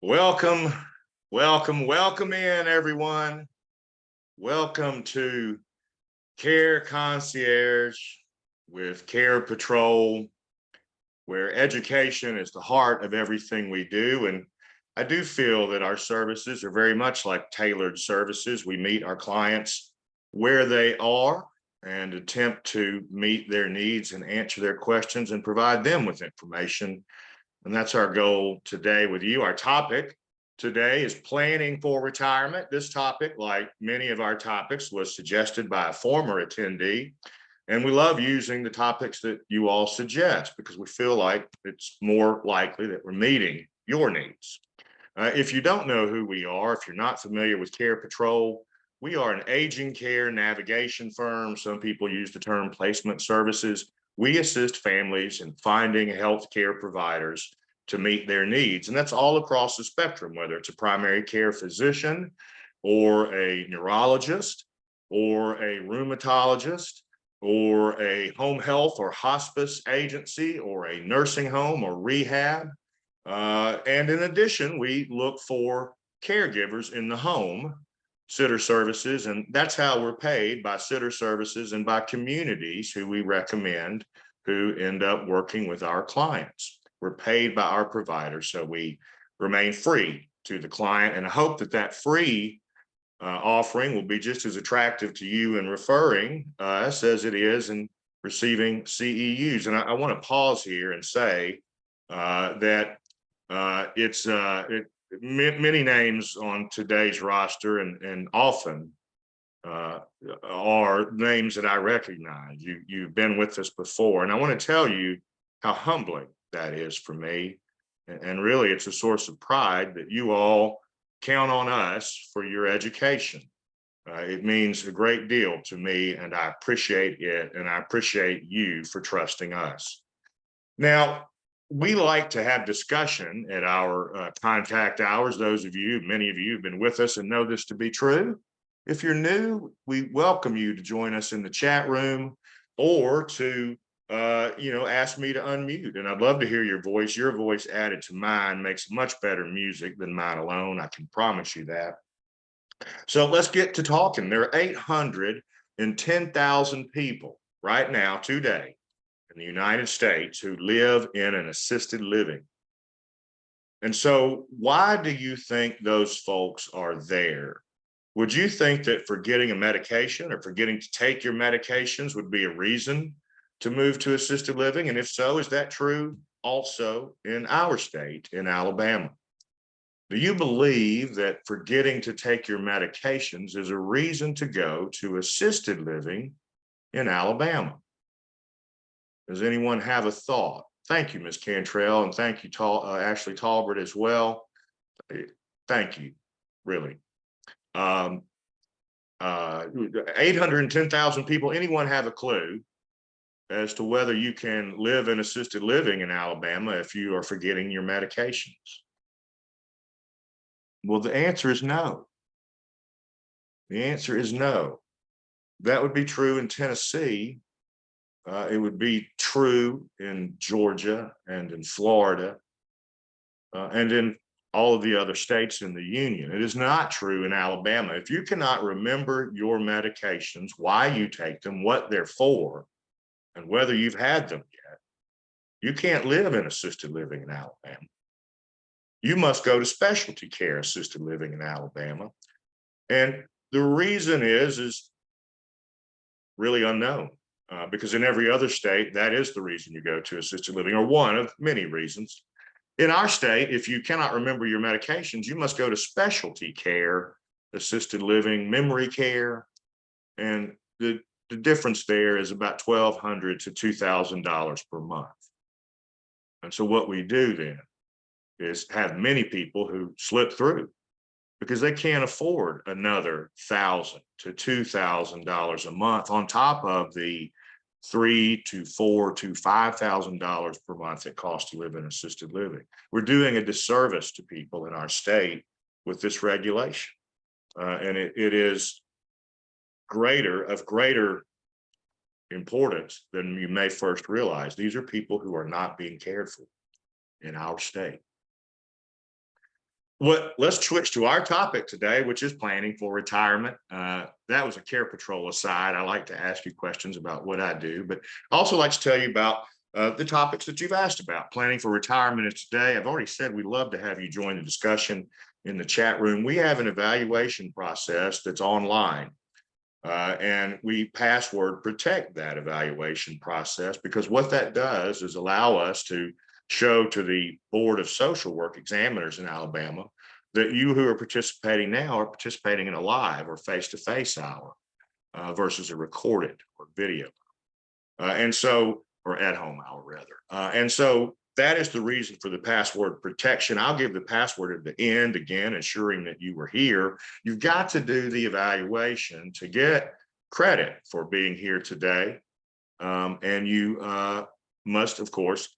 Welcome, welcome in, everyone. Welcome to Care Concierge with Carepatrol, where education is the heart of everything we do. And I do feel that our services are very much like tailored services. We meet our clients where they are and attempt to meet their needs and answer their questions and provide them with information. And that's our goal today with you. Our topic today is planning for retirement. This topic, like many of our topics, was suggested by a former attendee. And we love using the topics that you all suggest because we feel like it's more likely that we're meeting your needs. If you don't know who we are, if you're not familiar with Carepatrol, we are an aging care navigation firm. Some people use the term placement services. We assist families in finding healthcare providers to meet their needs. And that's all across the spectrum, whether it's a primary care physician or a neurologist or a rheumatologist or a home health or hospice agency or a nursing home or rehab. And in addition, we look for caregivers in the home, sitter services, and that's how we're paid, by sitter services and by communities who we recommend who end up working with our clients. We're paid by our providers, so we remain free to the client, and I hope that that free offering will be just as attractive to you in referring us as it is in receiving CEUs. And I want to pause here and say that many names on today's roster and often are names that I recognize. You've been with us before, and I want to tell you how humbling that is for me. And really, it's a source of pride that you all count on us for your education. It means a great deal to me, and I appreciate it, and I appreciate you for trusting us. Now, we like to have discussion at our contact hours. Those of you, many of you have been with us and know this to be true. If you're new, we welcome you to join us in the chat room or to ask me to unmute. And I'd love to hear your voice. Your voice added to mine makes much better music than mine alone. I can promise you that. So let's get to talking. There are 810,000 people right now, today, in the United States who live in an assisted living. And so why do you think those folks are there? Would you think that forgetting a medication or forgetting to take your medications would be a reason to move to assisted living? And if so, is that true also in our state, in Alabama? Do you believe that forgetting to take your medications is a reason to go to assisted living in Alabama? Does anyone have a thought? Thank you, Ms. Cantrell, and thank you, Ashley Talbert, as well. Thank you, really. 810,000 people. Anyone have a clue as to whether you can live in assisted living in Alabama if you are forgetting your medications? Well, the answer is no. The answer is no. That would be true in Tennessee. It would be true in Georgia and in Florida and in all of the other states in the union. It is not true in Alabama. If you cannot remember your medications, why you take them, what they're for, and whether you've had them yet, you can't live in assisted living in Alabama. You must go to specialty care assisted living in Alabama. And the reason is really unknown. Because in every other state, that is the reason you go to assisted living, or one of many reasons. In our state, if you cannot remember your medications, you must go to specialty care, assisted living, memory care, and the difference there is about $1,200 to $2,000 per month. And so what we do then is have many people who slip through because they can't afford another $1,000 to $2,000 a month on top of the $3,000 to $4,000 to $5,000 per month it costs to live in assisted living. We're doing a disservice to people in our state with this regulation, and it is of greater importance than you may first realize. These are people who are not being cared for in our state. Let's switch to our topic today, which is planning for retirement. That was a Carepatrol aside. I like to ask you questions about what I do, but I also like to tell you about the topics that you've asked about. Planning for retirement is today. I've already said we'd love to have you join the discussion in the chat room. We have an evaluation process that's online. And we password protect that evaluation process, because what that does is allow us to show to the Board of Social Work Examiners in Alabama that you who are participating now are participating in a live or face-to-face hour versus a recorded or video. Or at-home hour rather. And so that is the reason for the password protection. I'll give the password at the end, again, ensuring that you were here. You've got to do the evaluation to get credit for being here today. And you must, of course,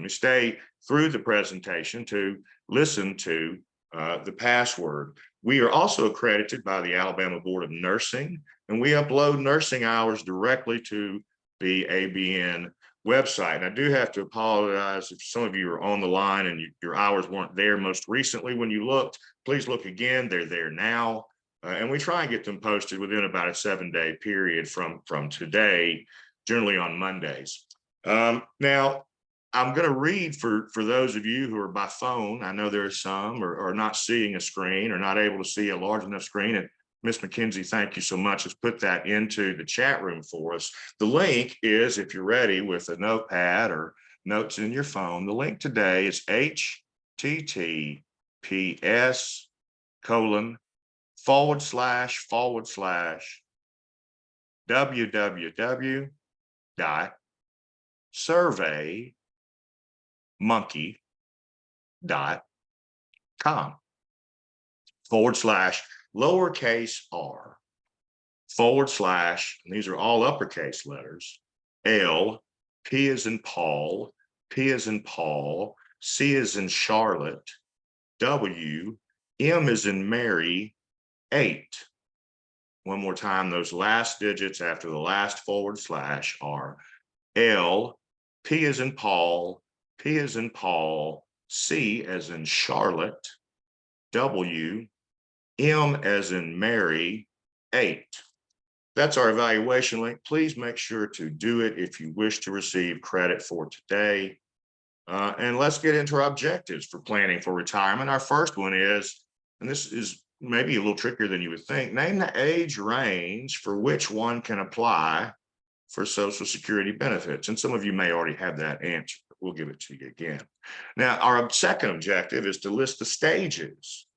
stay through the presentation to listen to the password. We are also accredited by the Alabama Board of Nursing, and we upload nursing hours directly to the ABN website. And I do have to apologize if some of you are on the line and your hours weren't there most recently when you looked. Please look again. They're there now. And we try and get them posted within about a 7-day period from today, generally on Mondays. Now, I'm going to read for those of you who are by phone. I know there are some or not seeing a screen or not able to see a large enough screen. And Ms. McKenzie, thank you so much, has put that into the chat room for us. The link is, if you're ready with a notepad or notes in your phone, the link today is https://www.surveymonkey.com/lowercase r/ and these are all uppercase letters, L, P as in Paul, P as in Paul, C as in Charlotte, W, M as in Mary, 8. One more time, those last digits after the last / are L, P as in Paul, P as in Paul, C as in Charlotte, W, M as in Mary, 8. That's our evaluation link. Please make sure to do it if you wish to receive credit for today. And let's get into our objectives for planning for retirement. Our first one is, and this is maybe a little trickier than you would think, name the age range for which one can apply for Social Security benefits. And some of you may already have that answer, but we'll give it to you again. Now, our second objective is to list the stages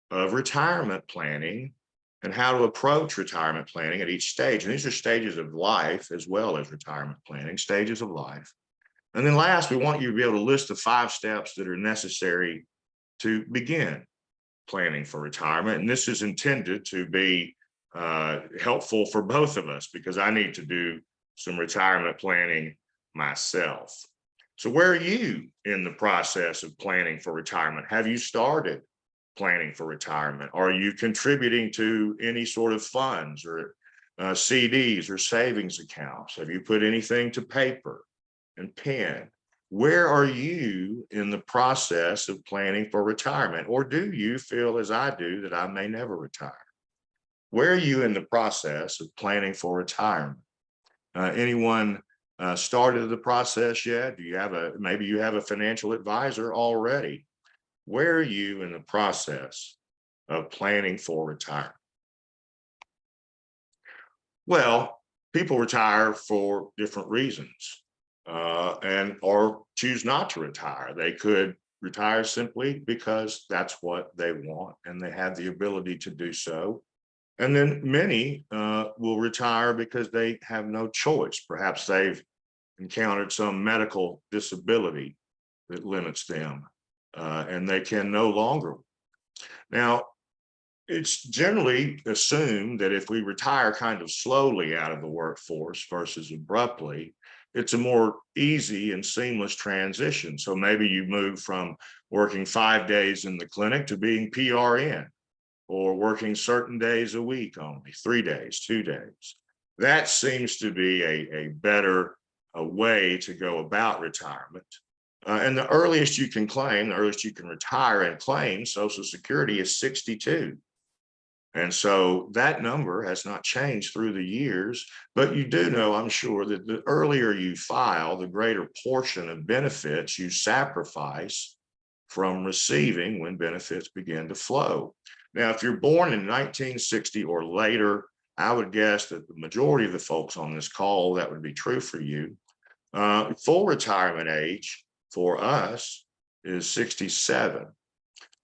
of retirement planning and how to approach retirement planning at each stage. And these are stages of life as well as retirement planning, stages of life. And then last, we want you to be able to list the 5 steps that are necessary to begin planning for retirement. And this is intended to be helpful for both of us, because I need to do some retirement planning myself. So where are you in the process of planning for retirement? Have you started planning for retirement? Are you contributing to any sort of funds or CDs or savings accounts? Have you put anything to paper and pen? Where are you in the process of planning for retirement? Or do you feel, as I do, that I may never retire? Where are you in the process of planning for retirement? Anyone started the process yet? Do you have maybe you have a financial advisor already? Where are you in the process of planning for retirement? Well, people retire for different reasons or choose not to retire. They could retire simply because that's what they want and they have the ability to do so. And then many will retire because they have no choice. Perhaps they've encountered some medical disability that limits them and they can no longer. Now, it's generally assumed that if we retire kind of slowly out of the workforce versus abruptly, it's a more easy and seamless transition. So maybe you move from working 5 days in the clinic to being PRN, or working certain days a week only, 3 days, 2 days. That seems to be a better way to go about retirement. And the earliest you can claim, the earliest you can retire and claim Social Security is 62. And so that number has not changed through the years, but you do know, I'm sure, that the earlier you file, the greater portion of benefits you sacrifice from receiving when benefits begin to flow. Now, if you're born in 1960 or later, I would guess that the majority of the folks on this call, that would be true for you. Full retirement age for us is 67,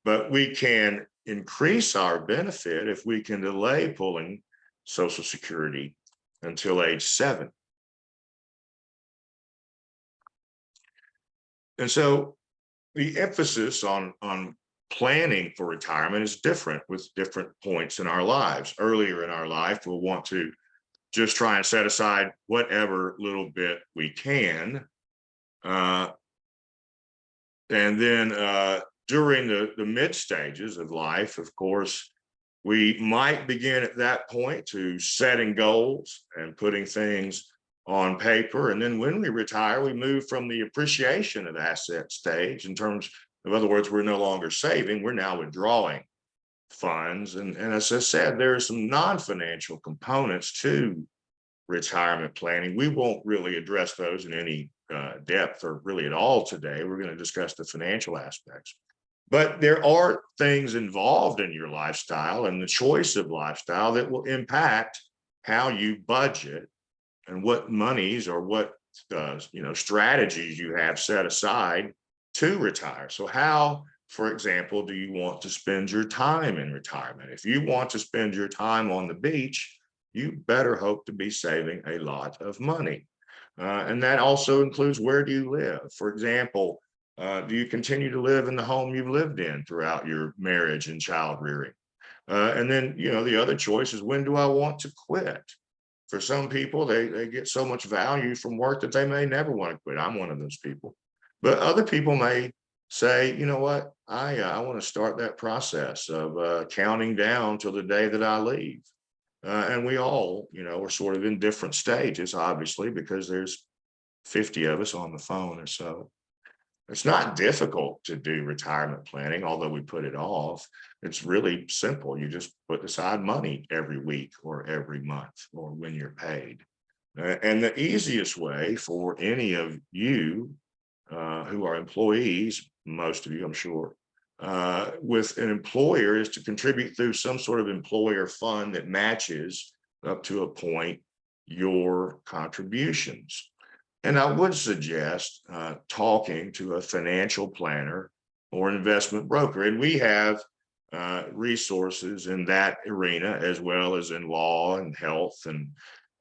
but we can increase our benefit if we can delay pulling Social Security until age 7. And so the emphasis on planning for retirement is different with different points in our lives. Earlier in our life, we'll want to just try and set aside whatever little bit we can. And then during the mid stages of life, of course, we might begin at that point to setting goals and putting things on paper. And then when we retire, we move from the appreciation of asset stage in terms, in other words, we're no longer saving, we're now withdrawing funds. And as I said, there are some non-financial components to retirement planning. We won't really address those in any depth or really at all today. We're going to discuss the financial aspects. But there are things involved in your lifestyle and the choice of lifestyle that will impact how you budget and what monies or what strategies you have set aside to retire. So how, for example, do you want to spend your time in retirement? If you want to spend your time on the beach, you better hope to be saving a lot of money. And that also includes, where do you live? For example, do you continue to live in the home you've lived in throughout your marriage and child rearing? And then, the other choice is, when do I want to quit? For some people, they get so much value from work that they may never want to quit. I'm one of those people. But other people may say, you know what, I want to start that process of counting down till the day that I leave. And we all, are sort of in different stages, obviously, because there's 50 of us on the phone or so. It's not difficult to do retirement planning, although we put it off. It's really simple. You just put aside money every week or every month or when you're paid. And the easiest way for any of you who are employees, most of you, I'm sure, with an employer, is to contribute through some sort of employer fund that matches up to a point your contributions. And I would suggest talking to a financial planner or investment broker. And we have resources in that arena, as well as in law and health and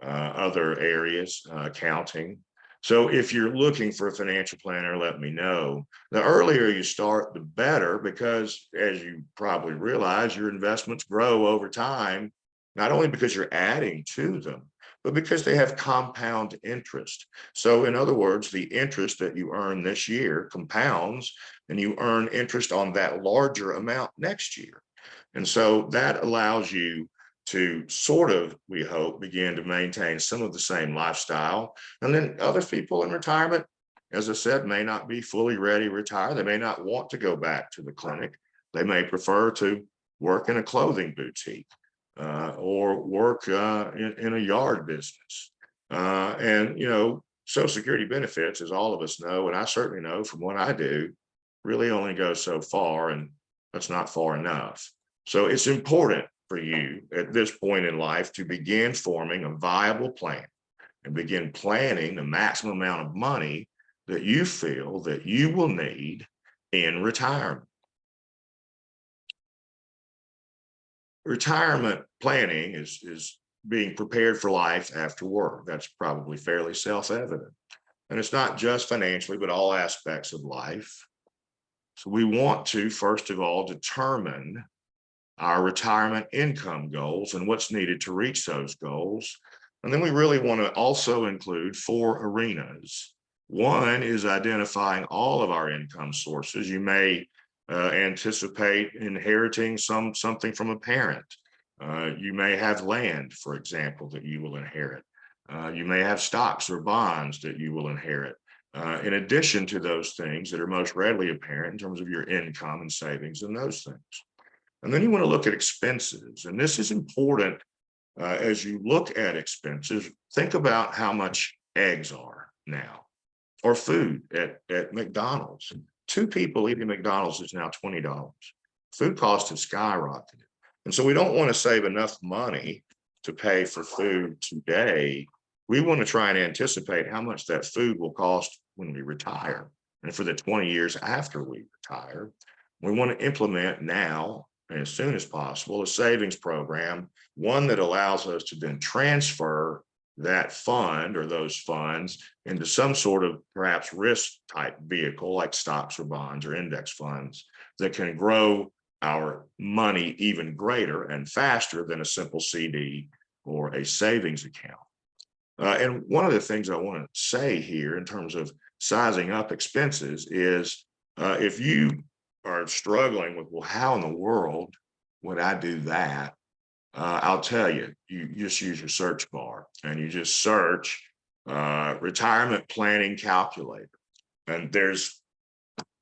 other areas, accounting. So if you're looking for a financial planner, let me know. The earlier you start, the better, because as you probably realize, your investments grow over time, not only because you're adding to them, but because they have compound interest. So in other words, the interest that you earn this year compounds, and you earn interest on that larger amount next year. And so that allows you to sort of, we hope, begin to maintain some of the same lifestyle. And then other people in retirement, as I said, may not be fully ready to retire. They may not want to go back to the clinic. They may prefer to work in a clothing boutique. Or work in a yard business. And, Social Security benefits, as all of us know, and I certainly know from what I do, really only go so far, and that's not far enough. So it's important for you at this point in life to begin forming a viable plan and begin planning the maximum amount of money that you feel that you will need in retirement. Retirement planning is being prepared for life after work. That's probably fairly self-evident. And it's not just financially, but all aspects of life. So we want to, first of all, determine our retirement income goals and what's needed to reach those goals. And then we really want to also include 4 arenas. One is identifying all of our income sources. You may anticipate inheriting something from a parent. You may have land, for example, that you will inherit. You may have stocks or bonds that you will inherit. in addition to those things that are most readily apparent in terms of your income and savings and those things. And then you want to look at expenses. And this is important as you look at expenses. Think about how much eggs are now, or food at McDonald's. Two people eating McDonald's is now $20. Food costs have skyrocketed. And so we don't want to save enough money to pay for food today. We want to try and anticipate how much that food will cost when we retire. And for the 20 years after we retire, we want to implement now, as soon as possible, a savings program, one that allows us to then transfer that fund or those funds into some sort of perhaps risk type vehicle like stocks or bonds or index funds that can grow our money even greater and faster than a simple CD or a savings account. And one of the things I want to say here in terms of sizing up expenses is if you are struggling with, well, how in the world would I do that? I'll tell you, you just use your search bar and you just search retirement planning calculator. And there's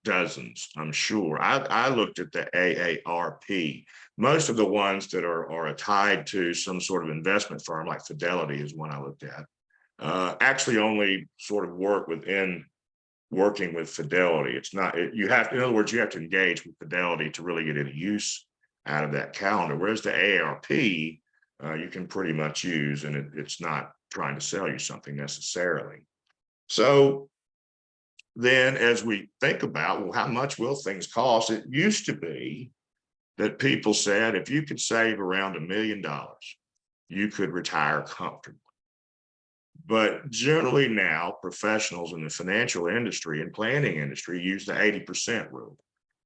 dozens, I'm sure. I looked at the AARP. Most of the ones that are tied to some sort of investment firm like Fidelity is one I looked at. Actually only sort of work within working with Fidelity. It's not, you have to, in other words, you have to engage with Fidelity to really get any use out of that calendar. Whereas the AARP, you can pretty much use, and it's not trying to sell you something necessarily. So then as we think about, well, how much will things cost? It used to be that people said, if you could save around $1 million, you could retire comfortably. But generally now, professionals in the financial industry and planning industry use the 80% rule.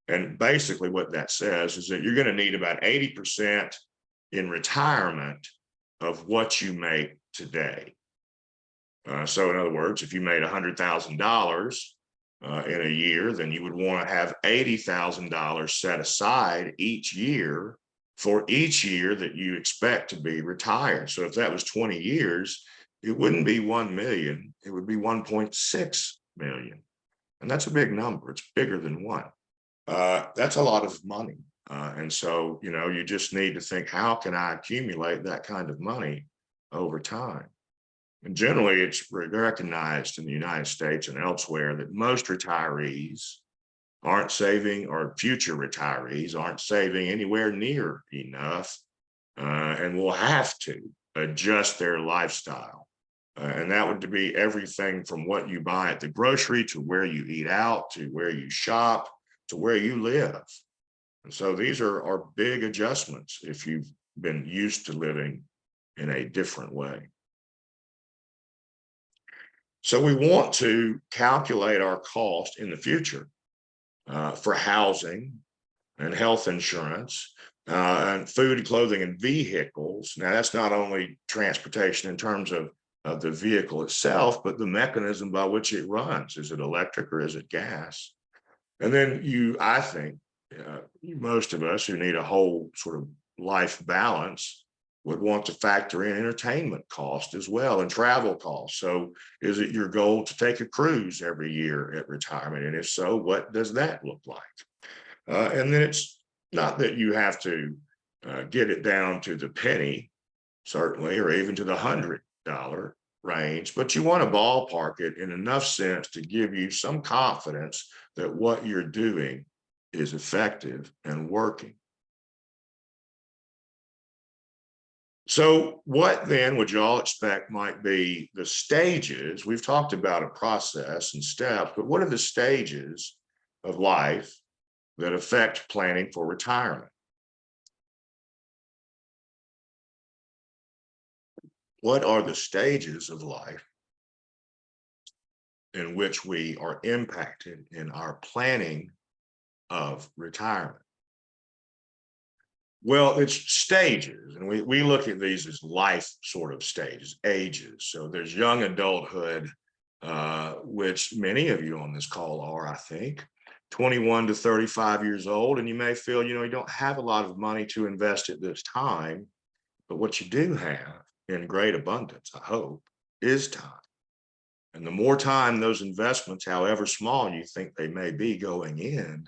And basically what that says is that you're going to need about 80% in retirement of what you make today. So in other words, if you made $100,000 in a year, then you would want to have $80,000 set aside each year for each year that you expect to be retired. So if that was 20 years, it wouldn't be 1 million, it would be 1.6 million. And that's a big number. It's bigger than one. That's a lot of money. And so, you know, you just need to think, how can I accumulate that kind of money over time? And generally, it's recognized in the United States and elsewhere that most retirees aren't saving, or future retirees aren't saving anywhere near enough, and will have to adjust their lifestyle. And that would be everything from what you buy at the grocery to where you eat out, to where you shop, to where you live. And so these are big adjustments if you've been used to living in a different way. So we want to calculate our cost in the future for housing and health insurance and food, clothing, and vehicles. Now, that's not only transportation in terms of the vehicle itself, but the mechanism by which it runs. Is it electric or is it gas? And then I think most of us who need a whole sort of life balance would want to factor in entertainment cost as well and travel costs. So is it your goal to take a cruise every year at retirement? And if so, what does that look like? And then it's not that you have to get it down to the penny, certainly, or even to the $100 range, but you want to ballpark it in enough sense to give you some confidence that what you're doing is effective and working. So what then would you all expect might be the stages? We've talked about a process and steps, but what are the stages of life that affect planning for retirement? What are the stages of life in which we are impacted in our planning of retirement? Well, it's stages, and we look at these as life sort of stages, ages. So there's young adulthood, which many of you on this call are, I think, 21 to 35 years old, and you may feel, you don't have a lot of money to invest at this time, but what you do have in great abundance, I hope, is time. And the more time those investments, however small you think they may be going in,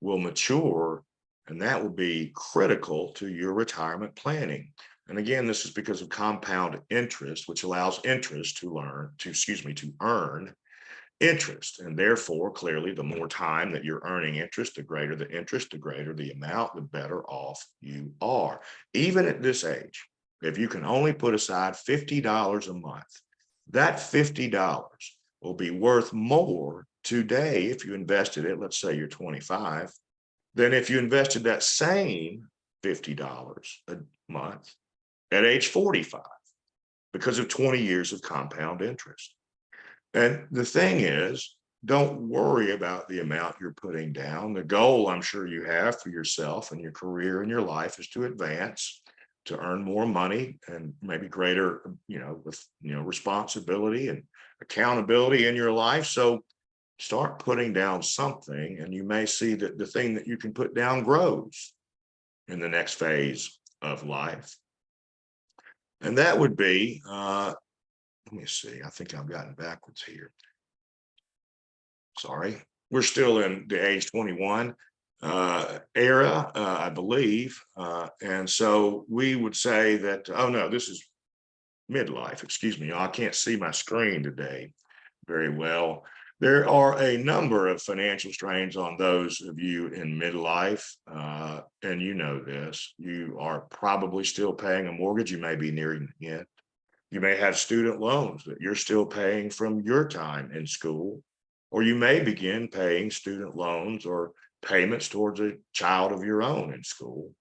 will mature, and that will be critical to your retirement planning. And again, this is because of compound interest, which allows interest to earn interest. And therefore, clearly, the more time that you're earning interest, the greater the interest, the greater the amount, the better off you are. Even at this age, if you can only put aside $50 a month, that $50 will be worth more today if you invested it, let's say you're 25, than if you invested that same $50 a month at age 45 because of 20 years of compound interest. And the thing is, don't worry about the amount you're putting down. The goal I'm sure you have for yourself and your career and your life is to advance, to earn more money and maybe greater, responsibility and accountability in your life. So start putting down something, and you may see that the thing that you can put down grows in the next phase of life. And that would be, let me see, I think I've gotten backwards here. Sorry, we're still in the age 21 era, I believe. And so we would say that, oh no, this is midlife, excuse me. I can't see my screen today very well. There are a number of financial strains on those of you in midlife, and you know this. You are probably still paying a mortgage. You may be nearing it. You may have student loans that you're still paying from your time in school, or you may begin paying student loans or payments towards a child of your own in school.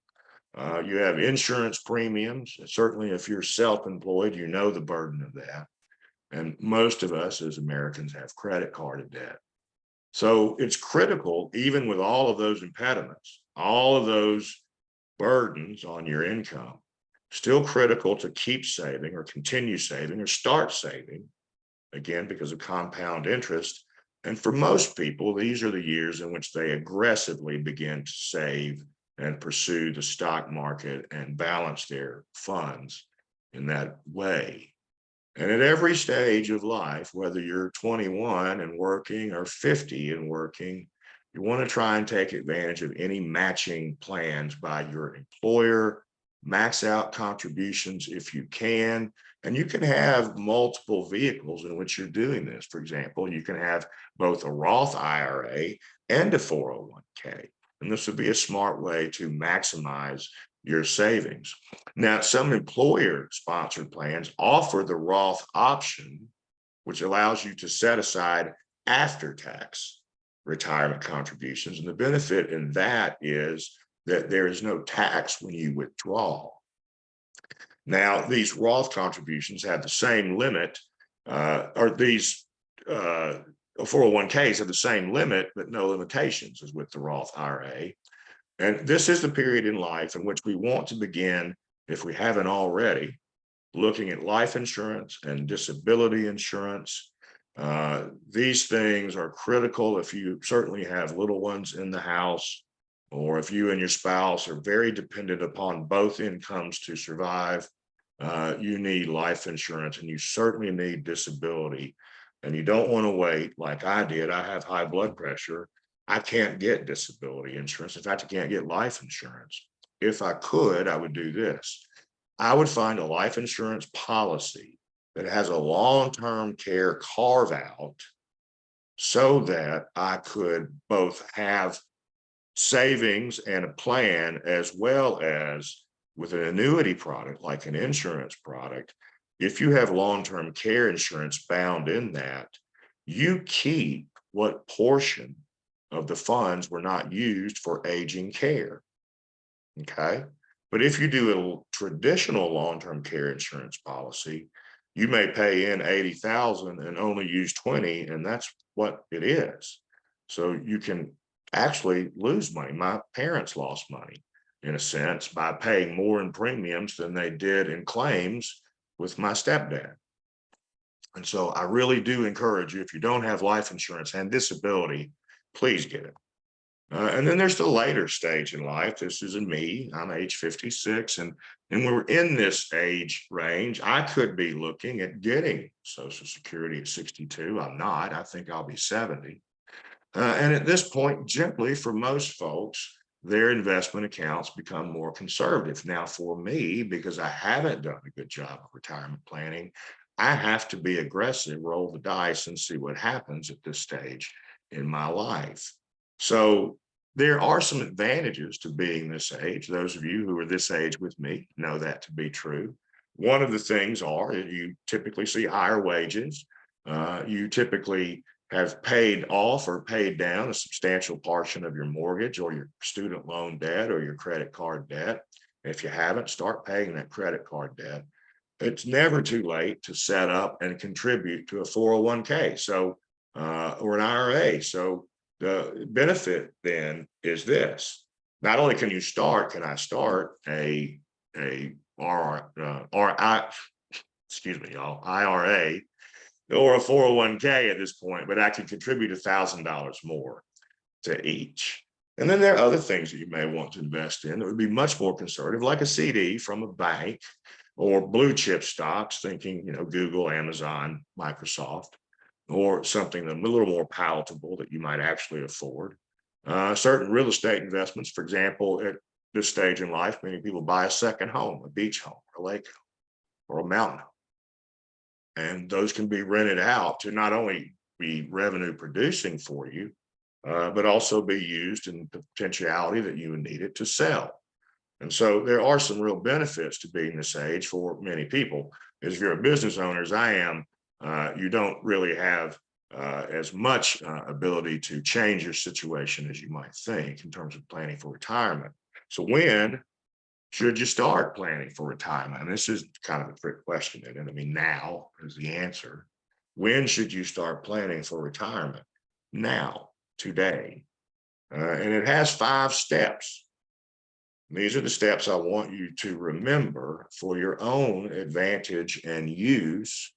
You have insurance premiums. Certainly, if you're self-employed, you know the burden of that. And most of us as Americans have credit card debt. So it's critical, even with all of those impediments, all of those burdens on your income, still critical to keep saving or continue saving or start saving, again, because of compound interest. And for most people, these are the years in which they aggressively begin to save and pursue the stock market and balance their funds in that way. And at every stage of life, whether you're 21 and working or 50 and working, you want to try and take advantage of any matching plans by your employer, max out contributions if you can. And you can have multiple vehicles in which you're doing this. For example, you can have both a Roth IRA and a 401k. And this would be a smart way to maximize your savings. Now, some employer-sponsored plans offer the Roth option, which allows you to set aside after-tax retirement contributions. And the benefit in that is that there is no tax when you withdraw. Now, these Roth contributions have the same limit, or these 401ks have the same limit, but no limitations as with the Roth IRA. And this is the period in life in which we want to begin, if we haven't already, looking at life insurance and disability insurance. These things are critical if you certainly have little ones in the house, or if you and your spouse are very dependent upon both incomes to survive. You need life insurance, and you certainly need disability. And you don't want to wait like I did. I have high blood pressure. I can't get disability insurance. In fact, I can't get life insurance. If I could, I would do this. I would find a life insurance policy that has a long-term care carve out so that I could both have savings and a plan, as well as with an annuity product like an insurance product. If you have long-term care insurance bound in that, you keep what portion of the funds were not used for aging care. Okay. But if you do a traditional long-term care insurance policy, you may pay in 80,000 and only use 20, and that's what it is. So you can actually lose money. My parents lost money in a sense by paying more in premiums than they did in claims with my stepdad. And so I really do encourage you, if you don't have life insurance and disability, please get it. And then there's the later stage in life. This is me. I'm age 56. And we're in this age range. I could be looking at getting Social Security at 62. I'm not. I think I'll be 70. And at this point, generally for most folks, their investment accounts become more conservative. Now, for me, because I haven't done a good job of retirement planning, I have to be aggressive, roll the dice, and see what happens at this stage in my life. So there are some advantages to being this age. Those of you who are this age with me know that to be true. One of the things are you typically see higher wages. You typically have paid off or paid down a substantial portion of your mortgage or your student loan debt or your credit card debt. If you haven't, start paying that credit card debt. It's never too late to set up and contribute to a 401k or an IRA. So the benefit then is this: not only can I start a IRA or a 401k at this point, but I can contribute $1,000 more to each. And then there are other things that you may want to invest in that would be much more conservative, like a CD from a bank or blue chip stocks, thinking, Google, Amazon, Microsoft, or something a little more palatable that you might actually afford. Certain real estate investments, for example, at this stage in life, many people buy a second home, a beach home, a lake home, or a mountain home. And those can be rented out to not only be revenue producing for you, but also be used in the potentiality that you would need it to sell. And so there are some real benefits to being this age for many people. As if you're a business owner, as I am, you don't really have as much ability to change your situation as you might think in terms of planning for retirement. So when should you start planning for retirement? And this is kind of a trick question. And I mean, now is the answer. When should you start planning for retirement? Now, today. And it has 5 steps. These are the steps I want you to remember for your own advantage and use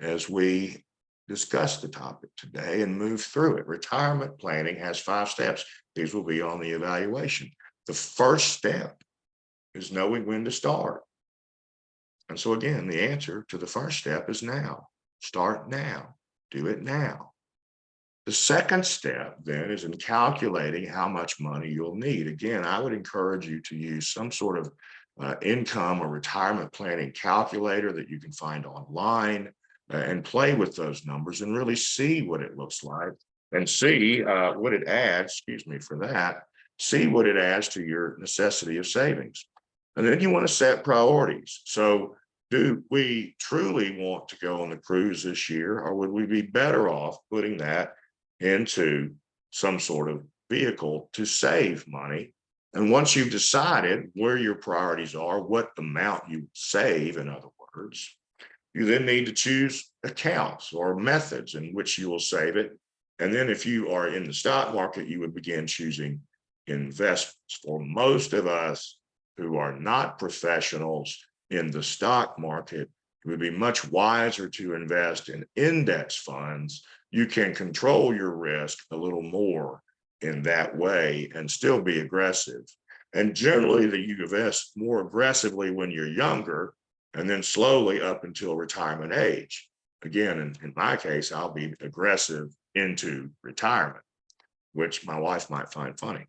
as we discuss the topic today and move through it. Retirement planning has 5 steps. These will be on the evaluation. The first step is knowing when to start. And so again, the answer to the first step is now. Start now. Do it now. The second step then is in calculating how much money you'll need. Again, I would encourage you to use some sort of income or retirement planning calculator that you can find online and play with those numbers and really see what it looks like and see what it adds, see what it adds to your necessity of savings. And then you want to set priorities. So do we truly want to go on the cruise this year, or would we be better off putting that into some sort of vehicle to save money? And once you've decided where your priorities are, what amount you save, in other words, you then need to choose accounts or methods in which you will save it. And then if you are in the stock market, you would begin choosing investments. For most of us who are not professionals in the stock market, it would be much wiser to invest in index funds. You can control your risk a little more in that way and still be aggressive. And generally, that you invest more aggressively when you're younger and then slowly up until retirement age. Again, in my case, I'll be aggressive into retirement, which my wife might find funny.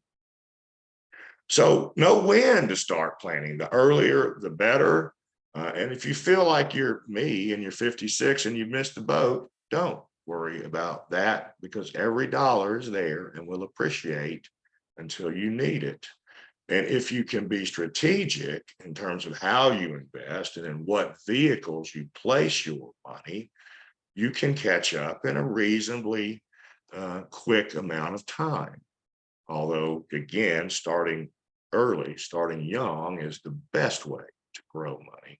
So know when to start planning. The earlier, the better. And if you feel like you're me and you're 56 and you missed the boat, don't worry about that, because every dollar is there and will appreciate until you need it. And if you can be strategic in terms of how you invest and in what vehicles you place your money, you can catch up in a reasonably quick amount of time. Although, again, starting early, starting young is the best way to grow money.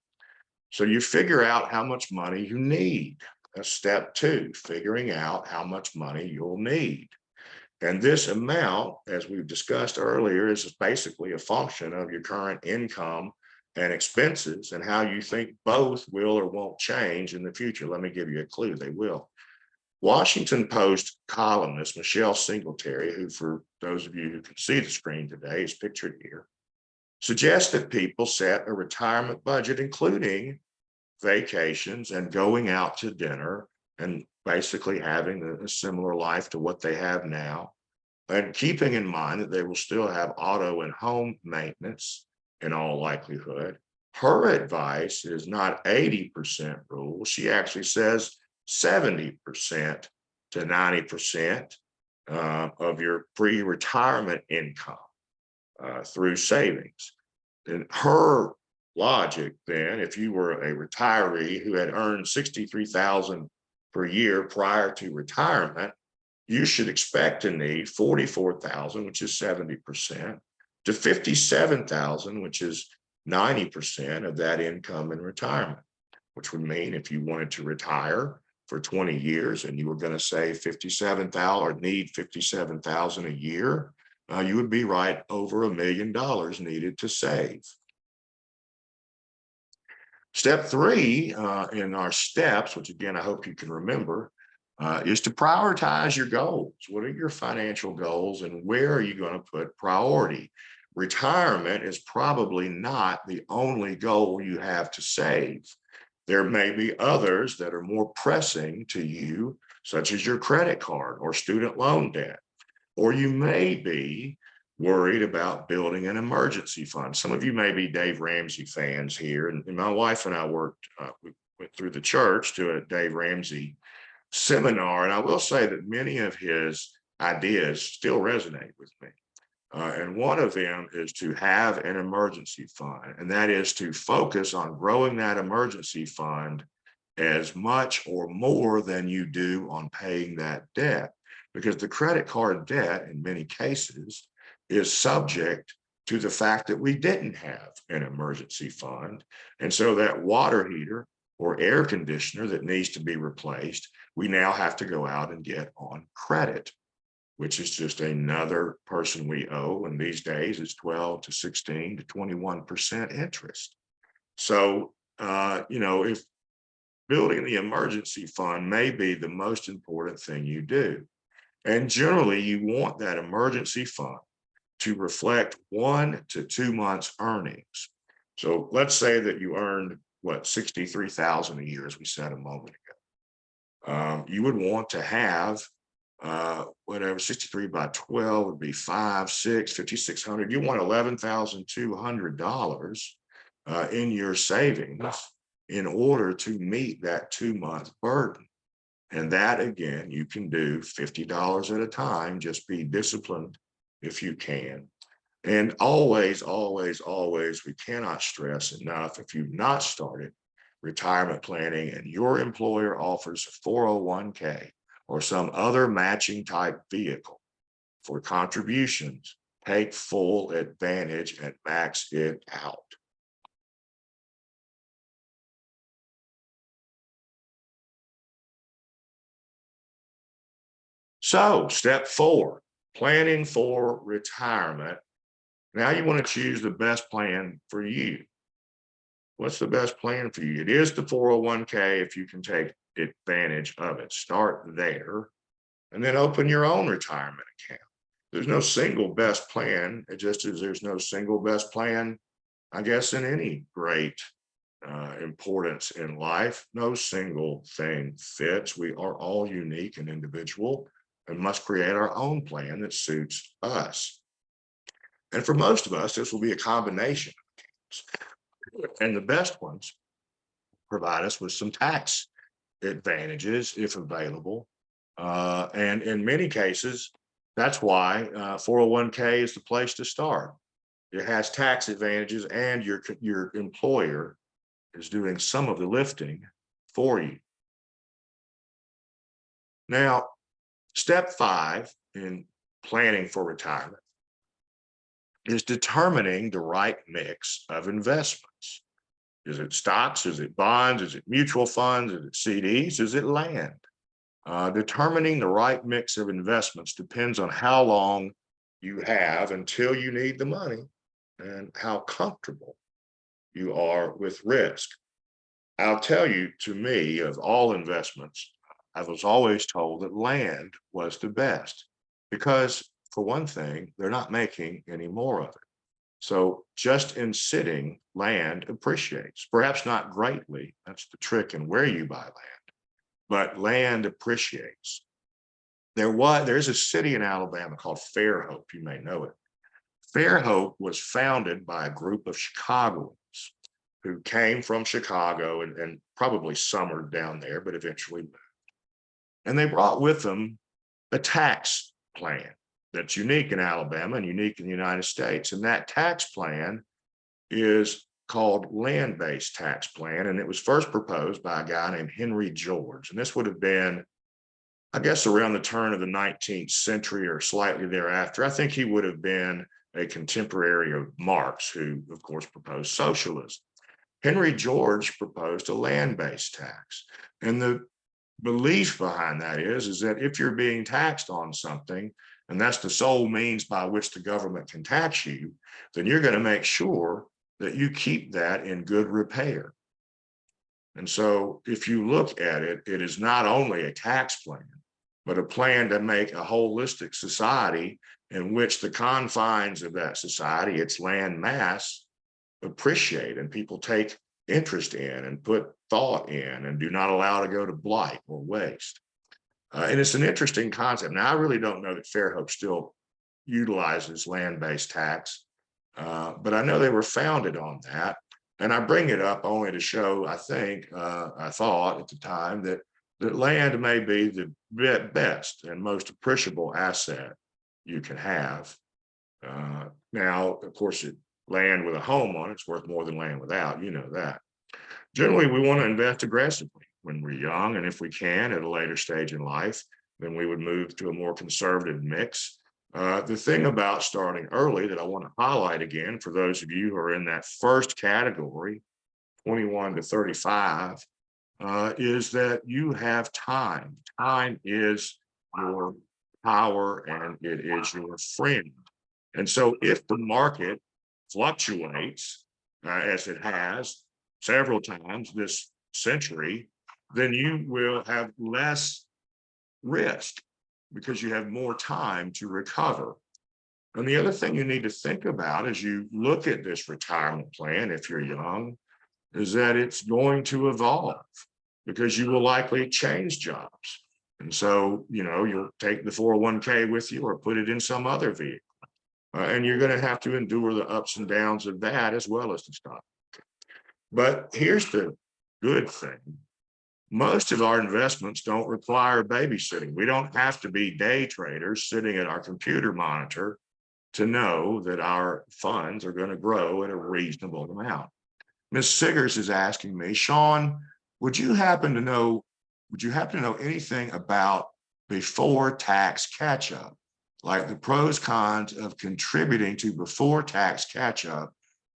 So you figure out how much money you need. That's step 2, figuring out how much money you'll need. And this amount, as we've discussed earlier, is basically a function of your current income and expenses and how you think both will or won't change in the future. Let me give you a clue. They will. Washington Post columnist Michelle Singletary, who for those of you who can see the screen today is pictured here, suggests that people set a retirement budget, including vacations and going out to dinner and basically having a similar life to what they have now, and keeping in mind that they will still have auto and home maintenance in all likelihood. Her advice is not 80% rule. She actually says 70% to 90% of your pre-retirement income through savings. In her logic, then, if you were a retiree who had earned $63,000 per year prior to retirement, you should expect to need $44,000, which is 70%, to $57,000, which is 90% of that income in retirement, which would mean if you wanted to retire for 20 years and you were going to save $57,000 or need $57,000 a year, you would be right over $1 million needed to save. Step 3 in our steps, which again, I hope you can remember, is to prioritize your goals. What are your financial goals and where are you going to put priority? Retirement is probably not the only goal you have to save. There may be others that are more pressing to you, such as your credit card or student loan debt, or you may be worried about building an emergency fund. Some of you may be Dave Ramsey fans here, and my wife and I we went through the church to a Dave Ramsey seminar, and I will say that many of his ideas still resonate with me. And one of them is to have an emergency fund, and that is to focus on growing that emergency fund as much or more than you do on paying that debt, because the credit card debt in many cases is subject to the fact that we didn't have an emergency fund. And so that water heater or air conditioner that needs to be replaced, we now have to go out and get on credit, which is just another person we owe. And these days it's 12 to 16 to 21% interest. So, if building the emergency fund may be the most important thing you do. And generally you want that emergency fund to reflect 1 to 2 months earnings. So let's say that you earned $63,000 a year, as we said a moment ago. You would want to have 63 by 12 would be 5, 6, 5,600. You want $11,200 in your savings in order to meet that 2-month burden. And that, again, you can do $50 at a time. Just be disciplined if you can. And always, always, always, we cannot stress enough, if you've not started retirement planning and your employer offers a 401k or some other matching type vehicle for contributions, take full advantage and max it out. So step 4, planning for retirement. Now you want to choose the best plan for you. What's the best plan for you? It is the 401k if you can take advantage of it. Start there and then open your own retirement account. There's no single best plan, just as there's no single best plan, I guess, in any great importance in life. No single thing fits. We are all unique and individual and must create our own plan that suits us. And for most of us, this will be a combination of accounts. And the best ones provide us with some tax advantages if available. And in many cases, that's why 401k is the place to start. It has tax advantages and your employer is doing some of the lifting for you. Now, step 5 in planning for retirement is determining the right mix of investments. Is it stocks? Is it bonds? Is it mutual funds? Is it CDs? Is it land? Determining the right mix of investments depends on how long you have until you need the money and how comfortable you are with risk. I'll tell you, to me, of all investments, I was always told that land was the best because, for one thing, they're not making any more of it. So just in sitting, land appreciates, perhaps not greatly. That's the trick in where you buy land, but land appreciates. There's a city in Alabama called Fairhope. You may know it. Fairhope was founded by a group of Chicagoans who came from Chicago and probably summered down there, but eventually moved. And they brought with them a tax plan that's unique in Alabama and unique in the United States. And that tax plan is called land-based tax plan. And it was first proposed by a guy named Henry George. And this would have been, I guess, around the turn of the 19th century or slightly thereafter. I think he would have been a contemporary of Marx, who, of course, proposed socialism. Henry George proposed a land-based tax. And the belief behind that is that if you're being taxed on something, and that's the sole means by which the government can tax you, then you're going to make sure that you keep that in good repair. And so if you look at it, it is not only a tax plan, but a plan to make a holistic society in which the confines of that society, its land mass, appreciate and people take interest in and put thought in and do not allow to go to blight or waste. And it's an interesting concept. Now, I really don't know that Fairhope still utilizes land-based tax, but I know they were founded on that. And I bring it up only to show, I thought at the time that land may be the best and most appreciable asset you can have. Now, of course, land with a home on it's worth more than land without, you know that. Generally, we want to invest aggressively when we're young, and if we can at a later stage in life, then we would move to a more conservative mix. The thing about starting early that I want to highlight again for those of you who are in that first category, 21 to 35, is that you have time. Time is your power and it is your friend. And so if the market fluctuates, as it has several times this century, then you will have less risk because you have more time to recover. And the other thing you need to think about as you look at this retirement plan, if you're young, is that it's going to evolve because you will likely change jobs. And so, you'll take the 401k with you or put it in some other vehicle. And you're going to have to endure the ups and downs of that as well as the stock. But here's the good thing. Most of our investments don't require babysitting. We don't have to be day traders sitting at our computer monitor to know that our funds are going to grow at a reasonable amount. Ms. Siggers is asking me, Sean, would you happen to know anything about before tax catch-up, like the pros cons of contributing to before tax catch-up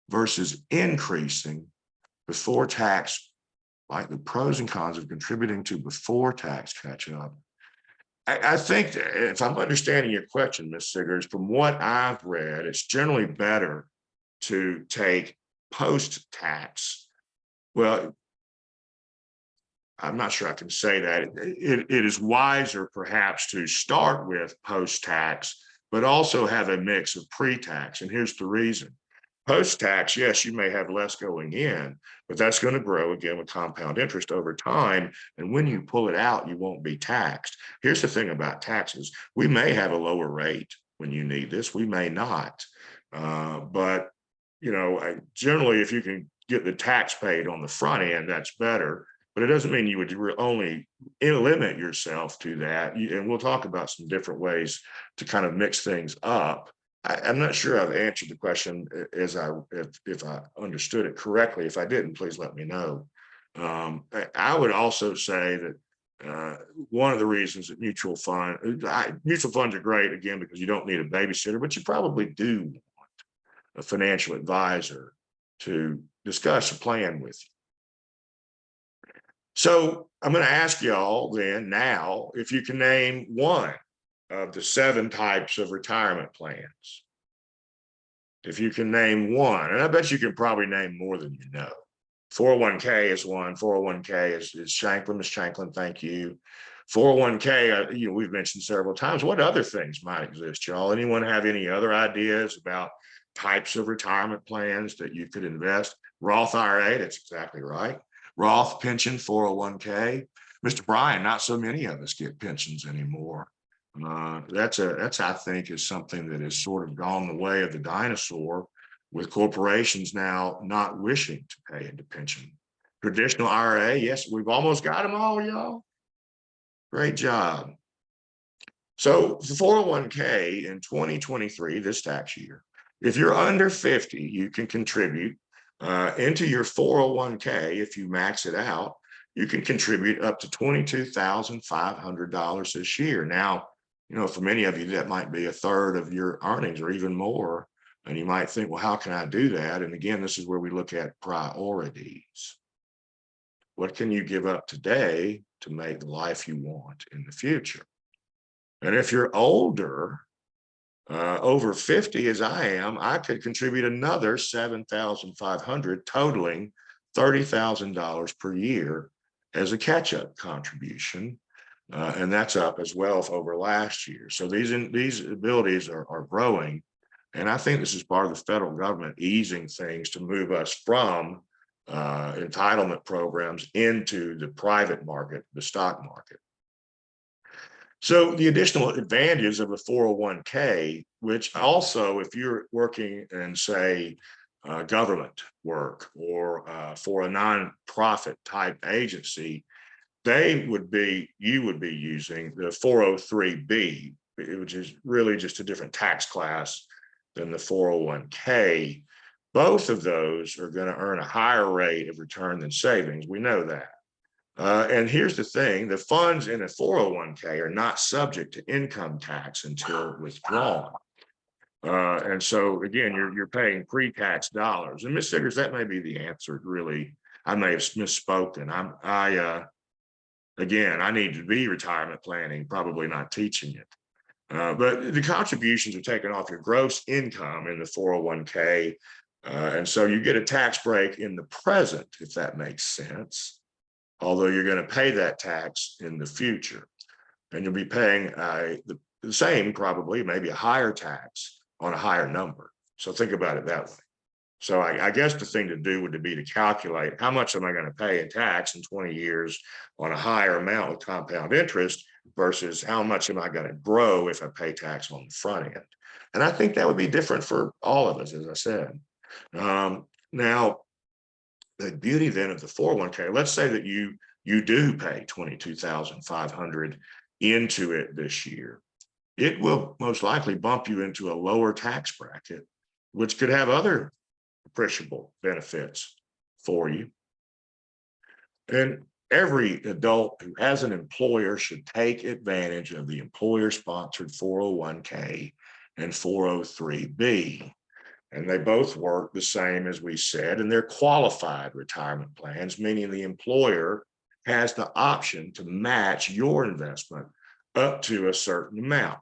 versus increasing before tax, like the pros and cons of contributing to before tax catch-up? I think that if I'm understanding your question, Ms. Siggers, from what I've read, it's generally better to take post-tax. Well, I'm not sure I can say that. It is wiser perhaps to start with post-tax, but also have a mix of pre-tax. And here's the reason. Post-tax, yes, you may have less going in, but that's going to grow again with compound interest over time. And when you pull it out, you won't be taxed. Here's the thing about taxes. We may have a lower rate when you need this. We may not. But generally, if you can get the tax paid on the front end, that's better. But it doesn't mean you would only limit yourself to that. And we'll talk about some different ways to kind of mix things up. I'm not sure I've answered the question if I understood it correctly. If I didn't, please let me know. I would also say that one of the reasons that mutual funds are great, again, because you don't need a babysitter, but you probably do want a financial advisor to discuss a plan with you. So I'm going to ask y'all then now if you can name one of the 7 types of retirement plans. If you can name one, and I bet you can probably name more than you know. 401k is one. 401k is Shanklin. Ms. Shanklin, thank you. 401k, we've mentioned several times. What other things might exist, y'all? Anyone have any other ideas about types of retirement plans that you could invest? Roth IRA, that's exactly right. Roth pension, 401k. Mr. Brian, not so many of us get pensions anymore. That's I think is something that has sort of gone the way of the dinosaur, with corporations now not wishing to pay into pension. Traditional IRA, yes, we've almost got them all, y'all. Great job. So the 401k in 2023, this tax year, if you're under 50, you can contribute into your 401k. If you max it out, you can contribute up to $22,500 this year. Now, for many of you, that might be a third of your earnings or even more. And you might think, well, how can I do that? And again, this is where we look at priorities. What can you give up today to make the life you want in the future? And if you're older, over 50 as I am, I could contribute another $7,500, totaling $30,000 per year as a catch-up contribution. And that's up as well over last year. So these abilities are growing. And I think this is part of the federal government easing things to move us from entitlement programs into the private market, the stock market. So the additional advantages of a 401k, which also, if you're working in, say, government work or for a nonprofit type agency, you would be using the 403b, which is really just a different tax class than the 401k. Both of those are going to earn a higher rate of return than savings. We know that. And here's the thing, the funds in a 401k are not subject to income tax until withdrawn. And so again, you're paying pre-tax dollars. And Ms. Siggers, that may be the answer, really. I may have misspoken. Again, I need to be retirement planning, probably not teaching it. But the contributions are taken off your gross income in the 401k. And so you get a tax break in the present, if that makes sense. Although you're going to pay that tax in the future, and you'll be paying the same, probably, maybe a higher tax on a higher number. So think about it that way. So I guess the thing to do would be to calculate how much am I going to pay in tax in 20 years on a higher amount with compound interest versus how much am I going to grow if I pay tax on the front end. And I think that would be different for all of us, as I said. Now, the beauty then of the 401k, let's say that you do pay $22,500 into it this year. It will most likely bump you into a lower tax bracket, which could have other appreciable benefits for you. And every adult who has an employer should take advantage of the employer-sponsored 401k and 403b. And they both work the same, as we said, and they're qualified retirement plans, meaning the employer has the option to match your investment up to a certain amount.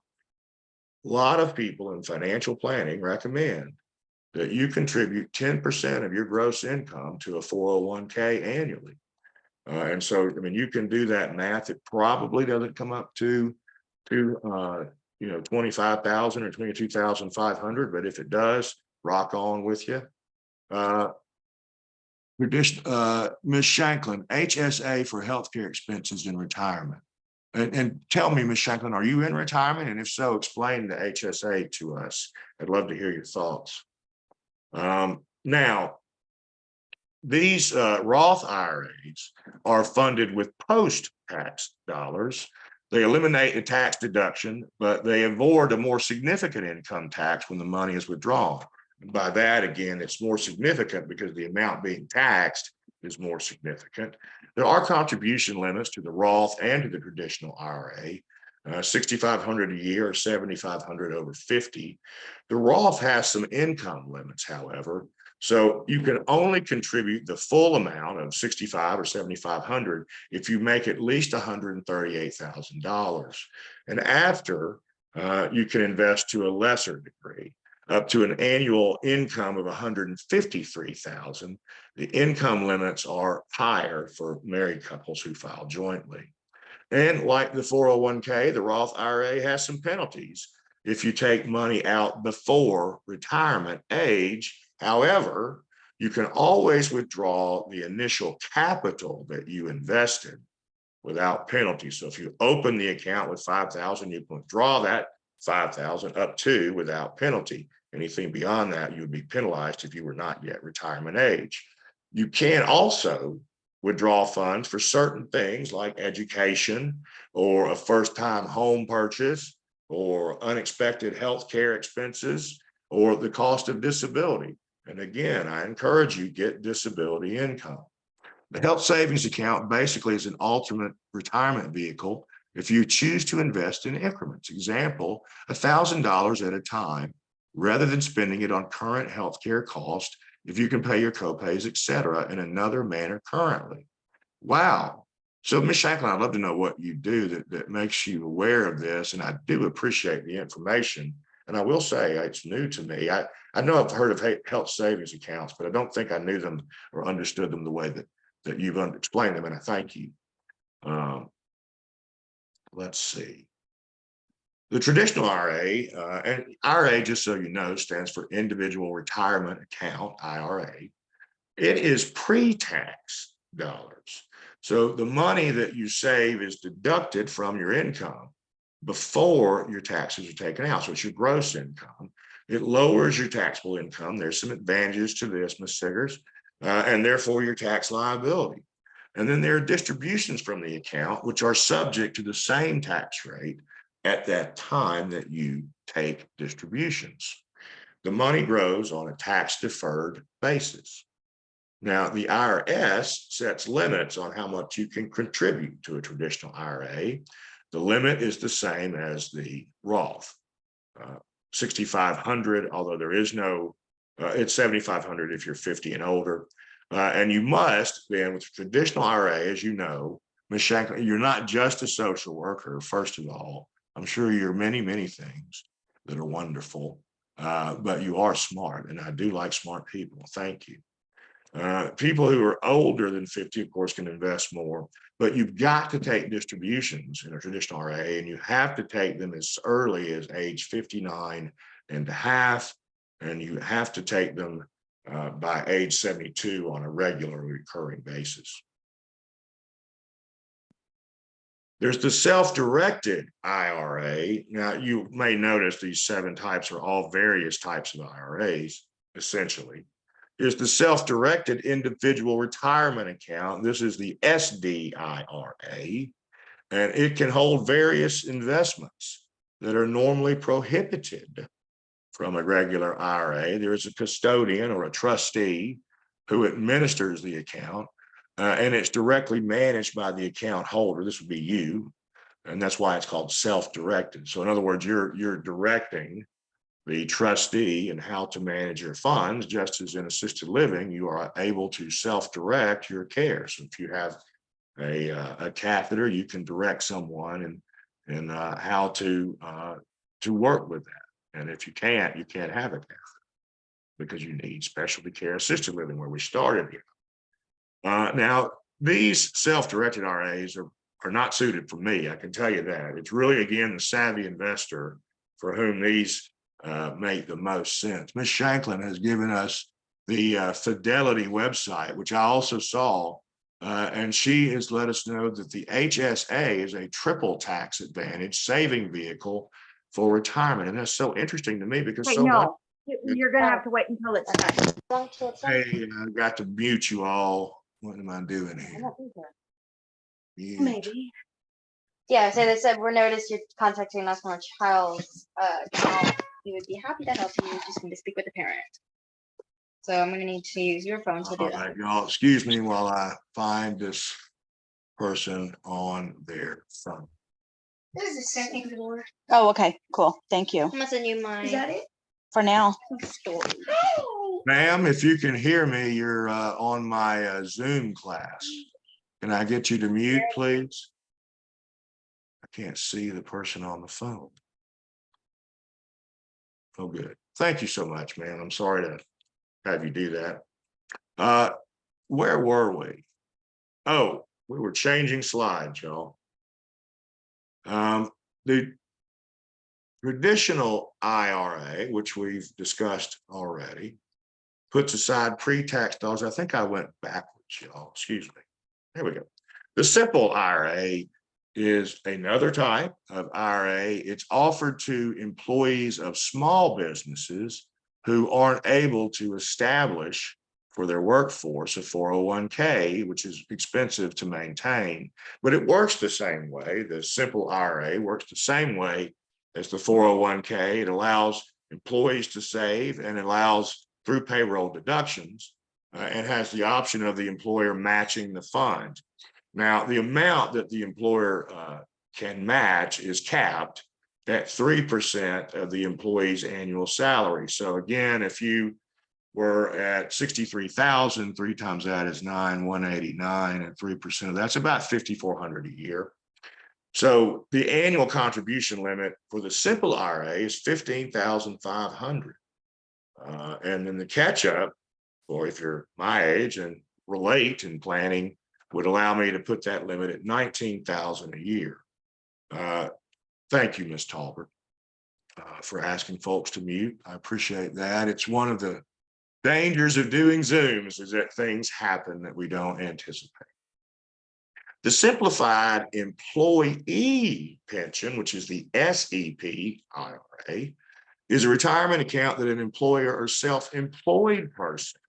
A lot of people in financial planning recommend that you contribute 10% of your gross income to a 401k annually. And so, I mean, you can do that math. It probably doesn't come up to 25,000 or 22,500, but if it does, rock on with you. Ms. Shanklin, HSA for healthcare expenses in retirement. And tell me, Ms. Shanklin, are you in retirement? And if so, explain the HSA to us. I'd love to hear your thoughts. Now, these Roth IRAs are funded with post-tax dollars. They eliminate the tax deduction, but they avoid a more significant income tax when the money is withdrawn. By that, again, it's more significant because the amount being taxed is more significant. There are contribution limits to the Roth and to the traditional IRA, $6,500 a year or $7,500 over 50. The Roth has some income limits, however, so you can only contribute the full amount of $6,500 or $7,500 if you make at least $138,000. And after, you can invest to a lesser degree. up to an annual income of $153,000. The income limits are higher for married couples who file jointly. And like the 401k, the Roth IRA has some penalties if you take money out before retirement age. However, you can always withdraw the initial capital that you invested without penalty. So if you open the account with $5,000, you can withdraw that $5,000 up to without penalty. Anything beyond that, you would be penalized if you were not yet retirement age. You can also withdraw funds for certain things like education or a first-time home purchase or unexpected health care expenses or the cost of disability. And again, I encourage you, get disability income. The health savings account basically is an alternate retirement vehicle if you choose to invest in increments. Example, $1,000 at a time, rather than spending it on current healthcare costs, if you can pay your copays, et cetera, in another manner currently. Wow. So Ms. Shanklin, I'd love to know what you do that makes you aware of this. And I do appreciate the information. And I will say it's new to me. I know I've heard of health savings accounts, but I don't think I knew them or understood them the way that you've explained them. And I thank you. Let's see. The traditional IRA, and IRA, just so you know, stands for Individual Retirement Account, IRA. It is pre-tax dollars. So the money that you save is deducted from your income before your taxes are taken out. So it's your gross income. It lowers your taxable income. There's some advantages to this, Ms. Siggers, and therefore your tax liability. And then there are distributions from the account, which are subject to the same tax rate at that time that you take distributions. The money grows on a tax-deferred basis. Now, the IRS sets limits on how much you can contribute to a traditional IRA. The limit is the same as the Roth, $6,500, although there is no, it's $7,500 if you're 50 and older. And you must then, with traditional IRA, as you know, Ms. Shanklin, you're not just a social worker, first of all. I'm sure you're many, many things that are wonderful, but you are smart, and I do like smart people. Thank you. People who are older than 50, of course, can invest more, but you've got to take distributions in a traditional IRA, and you have to take them as early as age 59 and a half, and you have to take them by age 72 on a regular recurring basis. There's the self-directed IRA. Now, you may notice these 7 types are all various types of IRAs, essentially. There's the self-directed individual retirement account. This is the SDIRA, and it can hold various investments that are normally prohibited from a regular IRA. There is a custodian or a trustee who administers the account, and it's directly managed by the account holder. This would be you, and that's why it's called self-directed. So in other words, you're directing the trustee and how to manage your funds, just as in assisted living, you are able to self-direct your care. So if you have a catheter, you can direct someone and how to work with that. And if you can't have a catheter because you need specialty care assisted living, where we started here. Now, these self-directed RAs are not suited for me. I can tell you that. It's really, again, the savvy investor for whom these make the most sense. Ms. Shanklin has given us the Fidelity website, which I also saw, and she has let us know that the HSA is a triple tax advantage saving vehicle for retirement. And that's so interesting to me because you're going to have to wait until it's done. Hey, I got to mute you all. What am I doing here? Mute. Maybe. Yeah, so they said, we're noticed you're contacting us from a child's account. We would be happy to help you. You just need to speak with the parent. So I'm going to need to use your phone to do that. All right, y'all, excuse me while I find this person on their phone. This is the second door. Oh, okay, cool. Thank you. I'm going to send you my... Is that it? For now. Ma'am, if you can hear me, you're on my Zoom class. Can I get you to mute, please? I can't see the person on the phone. Oh, good. thank you so much, man. I'm sorry to have you do that. Where were we? Oh, we were changing slides, y'all. The traditional IRA, which we've discussed already, puts aside pre-tax dollars. I think I went backwards, y'all. Excuse me. There we go. The simple IRA is another type of IRA. It's offered to employees of small businesses who aren't able to establish for their workforce a 401k, which is expensive to maintain, but it works the same way. The simple IRA works the same way as the 401k. It allows employees to save and allows through payroll deductions and has the option of the employer matching the fund. Now, the amount that the employer can match is capped at 3% of the employee's annual salary. So again, if you were at 63,000, 3 times that is 9,189, and 3% of that's about 5,400 a year. So the annual contribution limit for the simple IRA is 15,500. And then the catch up, or if you're my age and relate in planning, would allow me to put that limit at 19,000 a year. Thank you, Ms. Talbert, for asking folks to mute. I appreciate that. It's one of the dangers of doing Zooms is that things happen that we don't anticipate. The simplified employee pension, which is the SEP IRA, is a retirement account that an employer or self-employed person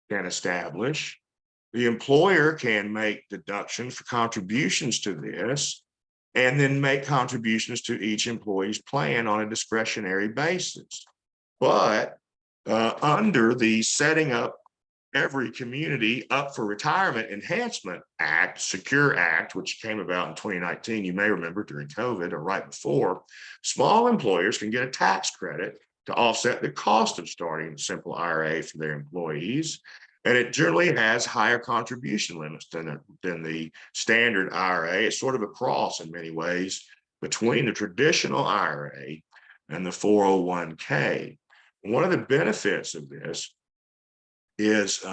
can establish. The employer can make deductions for contributions to this and then make contributions to each employee's plan on a discretionary basis. But under the Setting Up Every Community Up for Retirement Enhancement Act, Secure Act, which came about in 2019, you may remember during COVID or right before, small employers can get a tax credit to offset the cost of starting a simple IRA for their employees. And it generally has higher contribution limits than the standard IRA. It's sort of a cross in many ways between the traditional IRA and the 401k. One of the benefits of this is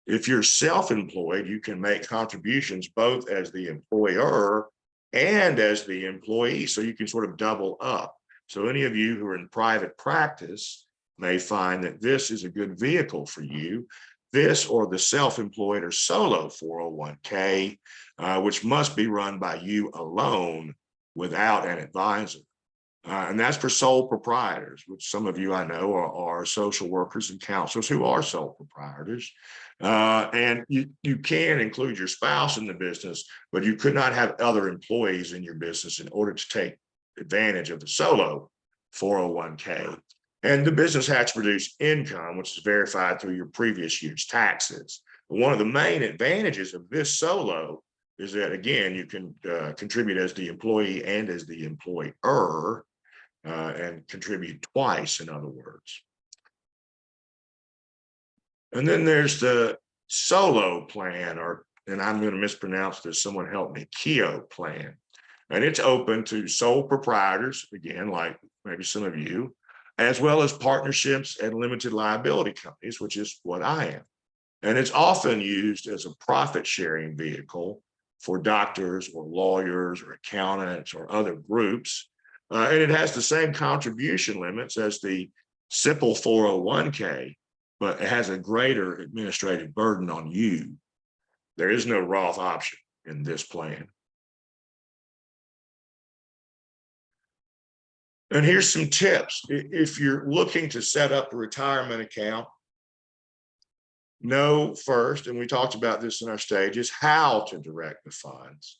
if you're self-employed, you can make contributions both as the employer and as the employee. So you can sort of double up. So any of you who are in private practice may find that this is a good vehicle for you. This or the self-employed or solo 401k, which must be run by you alone without an advisor. And that's for sole proprietors, which some of you I know are social workers and counselors who are sole proprietors. And you can include your spouse in the business, but you could not have other employees in your business in order to take advantage of the solo 401k. And the business has to produce income, which is verified through your previous year's taxes. But one of the main advantages of this solo is that, again, you can contribute as the employee and as the employer. And contribute twice, in other words. And then there's the solo plan, and I'm going to mispronounce this, someone help me, CEU plan. And it's open to sole proprietors, again, like maybe some of you, as well as partnerships and limited liability companies, which is what I am. And it's often used as a profit sharing vehicle for doctors or lawyers or accountants or other groups. And it has the same contribution limits as the simple 401k, but it has a greater administrative burden on you. There is no Roth option in this plan. And here's some tips. If you're looking to set up a retirement account, know first, and we talked about this in our stages, how to direct the funds.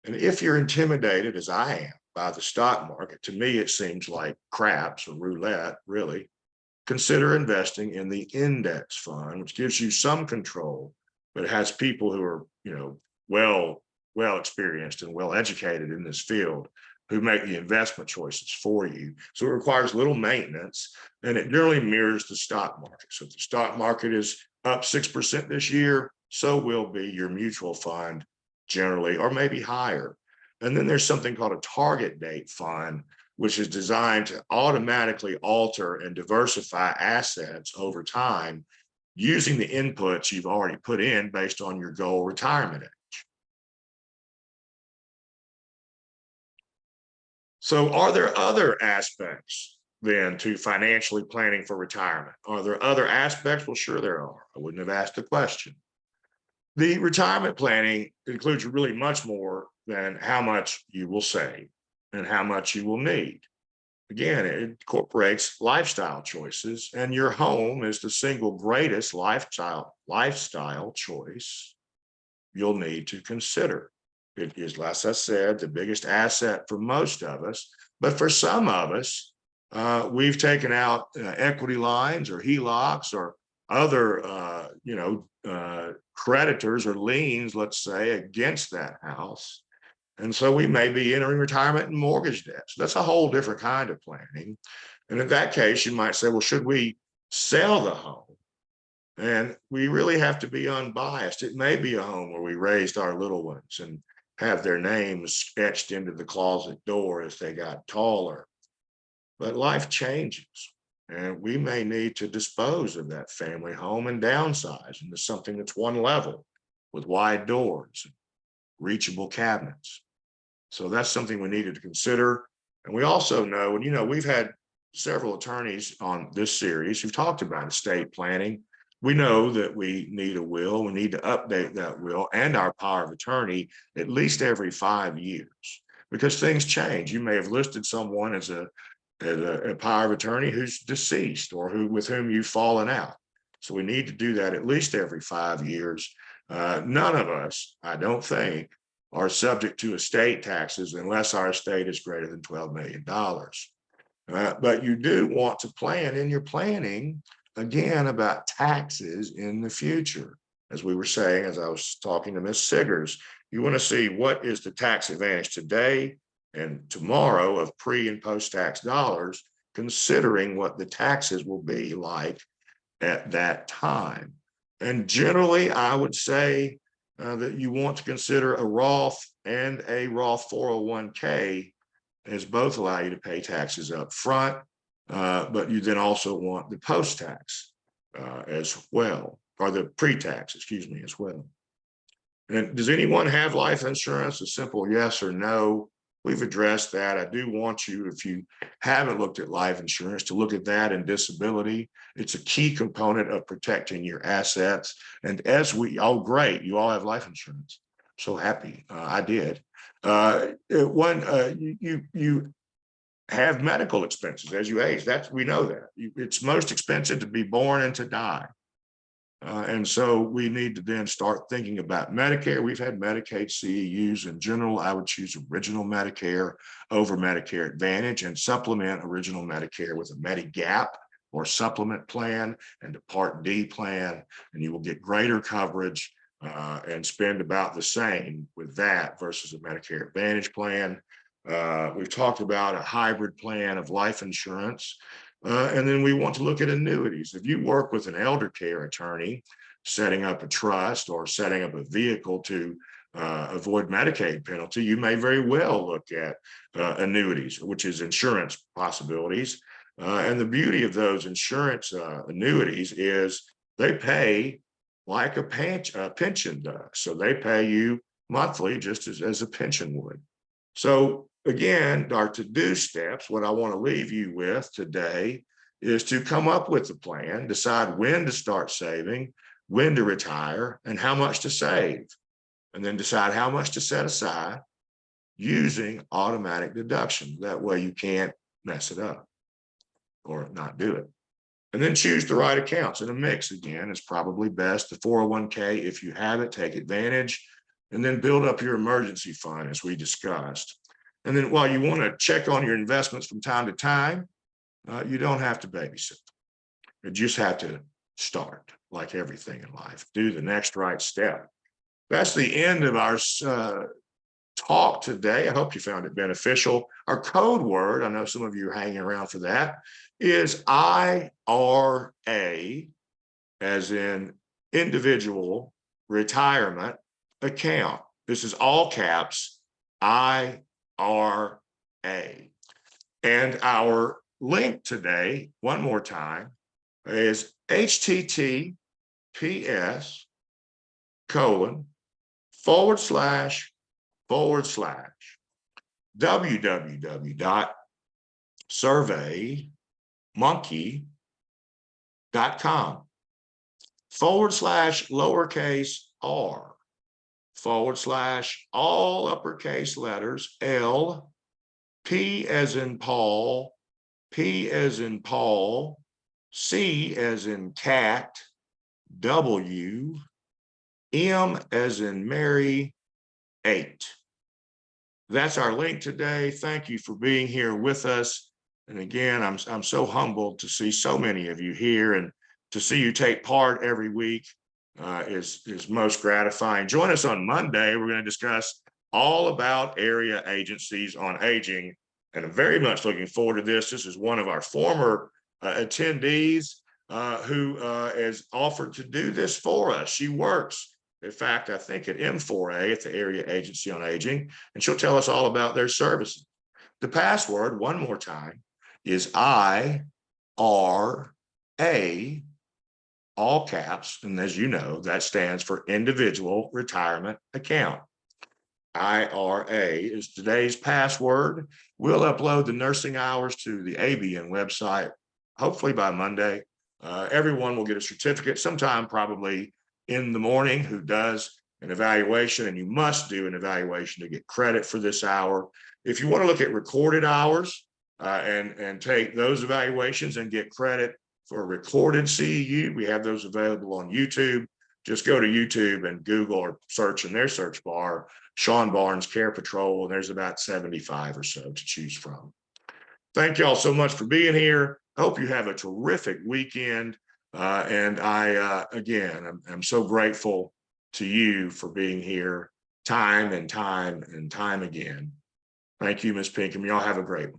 And if you're intimidated, as I am, by the stock market, to me, it seems like craps or roulette, really, consider investing in the index fund, which gives you some control, but it has people who are, well experienced and well educated in this field who make the investment choices for you. So it requires little maintenance, and it generally mirrors the stock market. So if the stock market is up 6% this year, so will be your mutual fund generally, or maybe higher. And then there's something called a target date fund, which is designed to automatically alter and diversify assets over time using the inputs you've already put in based on your goal retirement age. So are there other aspects then to financially planning for retirement? Are there other aspects? Well, sure there are. I wouldn't have asked the question. The retirement planning includes really much more than how much you will save and how much you will need. Again, it incorporates lifestyle choices, and your home is the single greatest lifestyle choice you'll need to consider. It is, as I said, the biggest asset for most of us, but for some of us, we've taken out equity lines or HELOCs or other, creditors or liens, let's say, against that house. And so we may be entering retirement and mortgage debt. So that's a whole different kind of planning. And in that case, you might say, well, should we sell the home? And we really have to be unbiased. It may be a home where we raised our little ones and have their names etched into the closet door as they got taller. But life changes, and we may need to dispose of that family home and downsize into something that's one level with wide doors, reachable cabinets. So that's something we needed to consider. And we also know, and we've had several attorneys on this series who've talked about estate planning. We know that we need a will. We need to update that will and our power of attorney at least every 5 years because things change. You may have listed someone as a power of attorney who's deceased or with whom you've fallen out. So we need to do that at least every 5 years. None of us, I don't think, are subject to estate taxes unless our estate is greater than $12 million. But you do want to plan in your planning, again, about taxes in the future. As we were saying, as I was talking to Ms. Siggers, you want to see what is the tax advantage today and tomorrow of pre and post-tax dollars, considering what the taxes will be like at that time. And generally, I would say that you want to consider a Roth and a Roth 401k as both allow you to pay taxes up front, but you then also want the post-tax as well, or the pre-tax, excuse me, as well. And does anyone have life insurance? A simple yes or no. We've addressed that. I do want you, if you haven't looked at life insurance, to look at that and disability. It's a key component of protecting your assets. And as great, you all have life insurance. So happy, I did. You have medical expenses as you age. We know that. It's most expensive to be born and to die. And so we need to then start thinking about Medicare. We've had Medicaid CEUs in general. I would choose original Medicare over Medicare Advantage and supplement original Medicare with a Medigap or supplement plan and a Part D plan, and you will get greater coverage and spend about the same with that versus a Medicare Advantage plan. We've talked about a hybrid plan of life insurance. And then we want to look at annuities. If you work with an elder care attorney, setting up a trust or setting up a vehicle to avoid Medicaid penalty, you may very well look at annuities, which is insurance possibilities. And the beauty of those insurance annuities is they pay like a pension does. So they pay you monthly just as a pension would. So again, our to-do steps, what I want to leave you with today is to come up with a plan, decide when to start saving, when to retire, and how much to save, and then decide how much to set aside using automatic deduction. That way you can't mess it up or not do it. And then choose the right accounts. And a mix, again, is probably best. The 401k, if you have it, take advantage, and then build up your emergency fund as we discussed. And then while you want to check on your investments from time to time, you don't have to babysit. You just have to start, like everything in life. Do the next right step. That's the end of our talk today. I hope you found it beneficial. Our code word, I know some of you are hanging around for that, is IRA, as in individual retirement account. This is all caps, IRA. And our link today, one more time, is https://www.surveymonkey.com/lowercase r/all uppercase letters L, P as in Paul, P as in Paul, C as in cat, W, M as in Mary, 8. That's our link today. Thank you for being here with us. And again, I'm so humbled to see so many of you here, and to see you take part every week is most gratifying. Join us on Monday. We're going to discuss all about area agencies on aging, and I'm very much looking forward to this. This is one of our former attendees who has offered to do this for us. She works, in fact, I think at M4A, at the Area Agency on Aging, and she'll tell us all about their services. The password, one more time, is IRA, all caps, and as you know, that stands for Individual Retirement Account. IRA is today's password. We'll upload the nursing hours to the ABN website, hopefully by Monday. Everyone will get a certificate sometime probably in the morning who does an evaluation, and you must do an evaluation to get credit for this hour. If you want to look at recorded hours and take those evaluations and get credit for a recorded CEU, we have those available on YouTube. Just go to YouTube and Google or search in their search bar, Sean Barnes Carepatrol, and there's about 75 or so to choose from. Thank y'all so much for being here. I hope you have a terrific weekend. And again, I'm so grateful to you for being here time and time and time again. Thank you, Ms. Pinkham. Y'all have a great one.